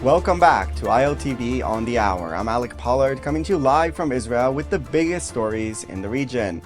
Welcome back to ILTV on the Hour. I'm Alec Pollard coming to you live from Israel with the biggest stories in the region.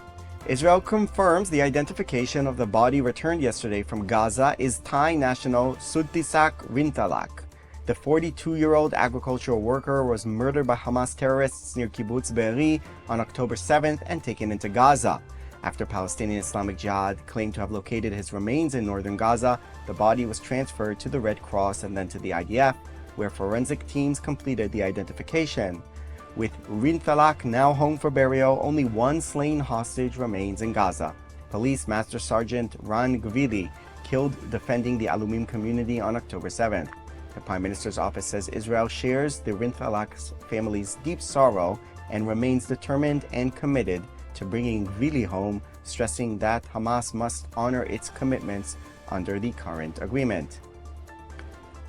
Israel confirms the identification of the body returned yesterday from Gaza is Thai national Sudtisak Rintalak. The 42-year-old agricultural worker was murdered by Hamas terrorists near Kibbutz Be'eri on October 7th and taken into Gaza. After Palestinian Islamic Jihad claimed to have located his remains in northern Gaza, the body was transferred to the Red Cross and then to the IDF, where forensic teams completed the identification. With Rintalak now home for burial, only one slain hostage remains in Gaza. Police Master Sergeant Ran Gvili killed defending the Alumim community on October 7th. The Prime Minister's office says Israel shares the Rintalak's family's deep sorrow and remains determined and committed to bringing Gvili home, stressing that Hamas must honor its commitments under the current agreement.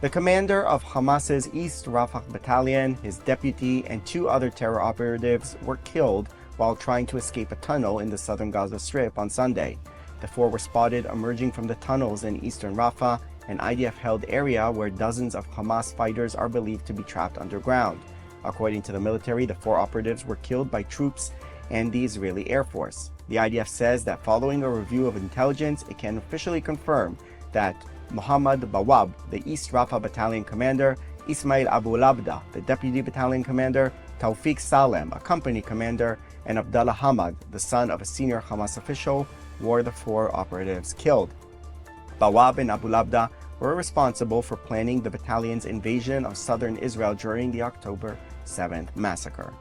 The commander of Hamas's East Rafah battalion, his deputy, and two other terror operatives were killed while trying to escape a tunnel in the southern Gaza Strip on Sunday. The four were spotted emerging from the tunnels in eastern Rafah, an IDF-held area where dozens of Hamas fighters are believed to be trapped underground. According to the military, the four operatives were killed by troops and the Israeli Air Force. The IDF says that following a review of intelligence, it can officially confirm that Muhammad Bawab, the East Rafah Battalion commander, Ismail Abu Labda, the deputy battalion commander, Tawfiq Salem, a company commander, and Abdallah Hamad, the son of a senior Hamas official, were the four operatives killed. Bawab and Abu Labda were responsible for planning the battalion's invasion of southern Israel during the October 7th massacre.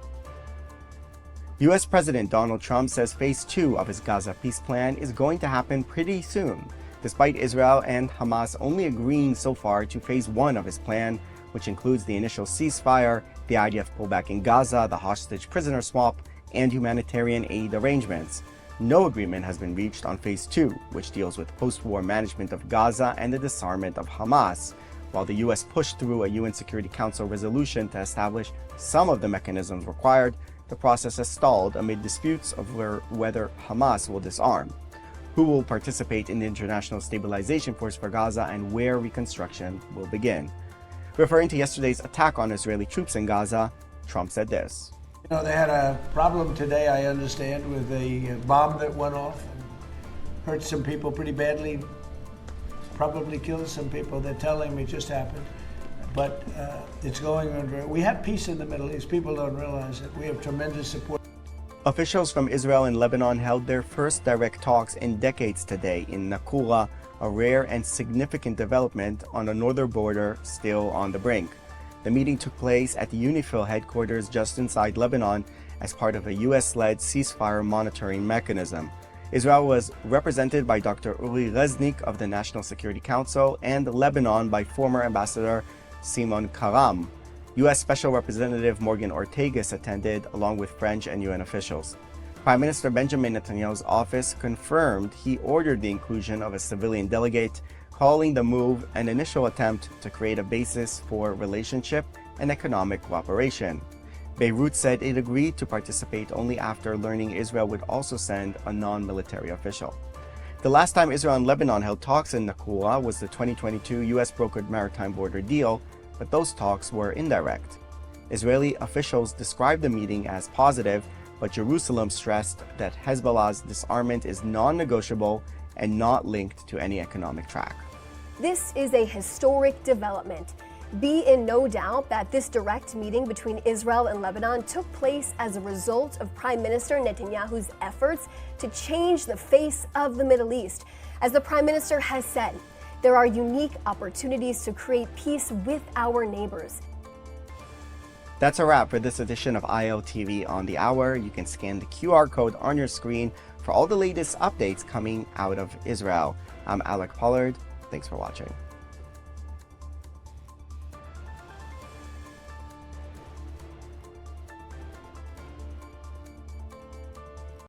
U.S. President Donald Trump says Phase 2 of his Gaza peace plan is going to happen pretty soon, despite Israel and Hamas only agreeing so far to Phase 1 of his plan, which includes the initial ceasefire, the IDF pullback in Gaza, the hostage prisoner swap, and humanitarian aid arrangements. No agreement has been reached on Phase 2, which deals with post-war management of Gaza and the disarmament of Hamas. While the U.S. pushed through a UN Security Council resolution to establish some of the mechanisms required, the process has stalled amid disputes over whether Hamas will disarm, who will participate in the International Stabilization Force for Gaza, and where reconstruction will begin. Referring to yesterday's attack on Israeli troops in Gaza, Trump said this. They had a problem today, I understand, with a bomb that went off and hurt some people pretty badly, probably killed some people. They're telling me it just happened. But it's going on. We have peace in the Middle East. People don't realize it. We have tremendous support. Officials from Israel and Lebanon held their first direct talks in decades today in Nakura, a rare and significant development on a northern border still on the brink. The meeting took place at the UNIFIL headquarters just inside Lebanon as part of a US-led ceasefire monitoring mechanism. Israel was represented by Dr. Uri Reznik of the National Security Council and Lebanon by former Ambassador Simon Karam. U.S. Special Representative Morgan Ortagus attended, along with French and UN officials. Prime Minister Benjamin Netanyahu's office confirmed he ordered the inclusion of a civilian delegate, calling the move an initial attempt to create a basis for relationship and economic cooperation. Beirut said it agreed to participate only after learning Israel would also send a non-military official. The last time Israel and Lebanon held talks in Nakura was the 2022 U.S.-brokered maritime border deal, but those talks were indirect. Israeli officials described the meeting as positive, but Jerusalem stressed that Hezbollah's disarmament is non-negotiable and not linked to any economic track. This is a historic development. Be in no doubt that this direct meeting between Israel and Lebanon took place as a result of Prime Minister Netanyahu's efforts to change the face of the Middle East. As the Prime Minister has said, there are unique opportunities to create peace with our neighbors. That's a wrap for this edition of ILTV on the Hour. You can scan the QR code on your screen for all the latest updates coming out of Israel. I'm Alec Pollard. Thanks for watching.